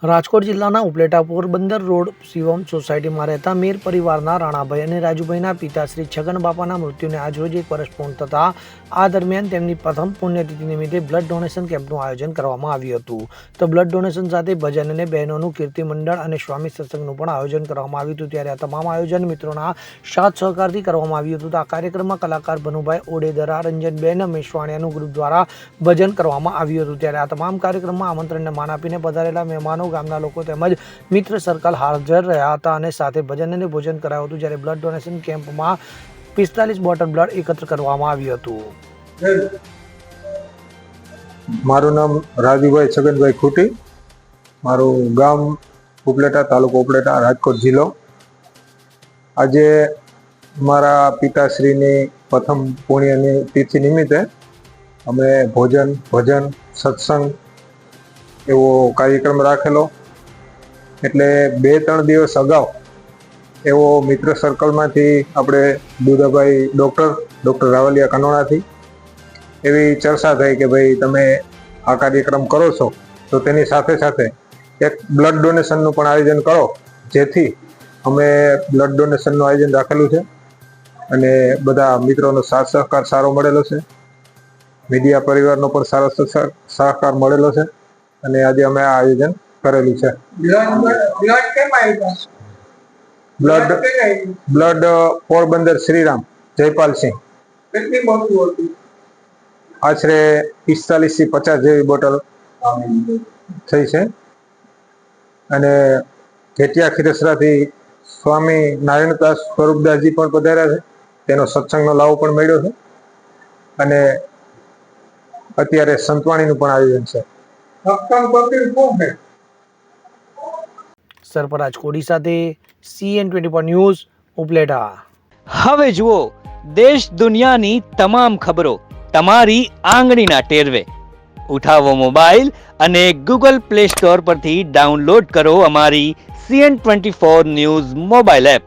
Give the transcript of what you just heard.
રાજકોટ જિલ્લાના ઉપલેટા પોરબંદર રોડ શિવમ સોસાયટીમાં રહેતા મેર પરિવારના રાણાભાઈ અને રાજુભાઈના પિતા શ્રી છગન બાપાના મૃત્યુને આજરોજ 1 વર્ષ પૂર્ણ થતાં આ દરમિયાન તેમની પ્રથમ પુણ્યતિથિ નિમિત્તે બ્લડ ડોનેશન કેમ્પનું આયોજન કરવામાં આવ્યું હતું. તો બ્લડ ડોનેશન સાથે ભજન અને બહેનોનું કીર્તિ મંડળ અને સ્વામી સત્સંગનું પણ આયોજન કરવામાં આવ્યું હતું. ત્યારે આ તમામ આયોજન મિત્રોના સાથ સહકારથી કરવામાં આવ્યું હતું. તો આ કાર્યક્રમમાં કલાકાર ભનુભાઈ ઓડેદરા, રંજનબેન મેશ્વાણિયાનું ગ્રુપ દ્વારા ભજન કરવામાં આવ્યું હતું. ત્યારે આ તમામ કાર્યક્રમમાં આમંત્રણને માન આપીને પધારેલા મહેમાનો, ગામના લોકો તેમજ મિત્ર સર્કલ હાજર રહ્યા હતા અને સાથે ભજન અને ભોજન કરાયું હતું. જ્યારે બ્લડ ડોનેશન કેમ્પમાં 45 બોટલ બ્લડ એકત્ર કરવામાં આવ્યું હતું. મારું નામ રાજુભાઈ છગનભાઈ ખૂટી, મારું ગામ ઉપલેટા, તાલુકો ઉપલેટા, રાજકોટ જિલ્લો. આજે મારા પિતાશ્રીની પ્રથમ પુણ્યની તિથિ નિમિત્તે અમે ભોજન, ભજન, સત્સંગ એવો કાર્યક્રમ રાખેલો. એટલે 2-3 દિવસ અગાઉ એવો મિત્ર સર્કલમાંથી આપણે દુદાભાઈ ડૉક્ટર રાવલિયા કનોડાથી એવી ચર્ચા થઈ કે ભાઈ તમે આ કાર્યક્રમ કરો છો તો તેની સાથે સાથે એક બ્લડ ડોનેશનનું પણ આયોજન કરો, જેથી અમે બ્લડ ડોનેશનનું આયોજન રાખેલું છે અને બધા મિત્રોનો સાથ સહકાર સારો મળેલો છે. મીડિયા પરિવારનો પણ સારો સહકાર મળેલો છે અને આજે અમે આ આયોજન કરેલું છે. બ્લડ પોરબંદર શ્રીરામ જયપાલસિંહ આશરે 45 થી 50 જેવી બોટલ થઈ છે. અને ઘેટિયા ખીરસરાથી સ્વામી નારાયણદાસ સ્વરૂપદાસજી પણ પધાર્યા છે. તેનો સત્સંગનો લાવો પણ મળ્યો છે અને અત્યારે સંતવાણીનું પણ આયોજન છે. સરફરાજ કોડી સાથે CN24 ન્યૂઝ ઉપલેટા. હવે જુઓ દેશ દુનિયાની તમામ ખબરો તમારી આંગળીના ટેરવે. ઉઠાવો મોબાઈલ અને Google Play Store પરથી ડાઉનલોડ કરો અમારી CN24 ન્યૂઝ મોબાઈલ એપ.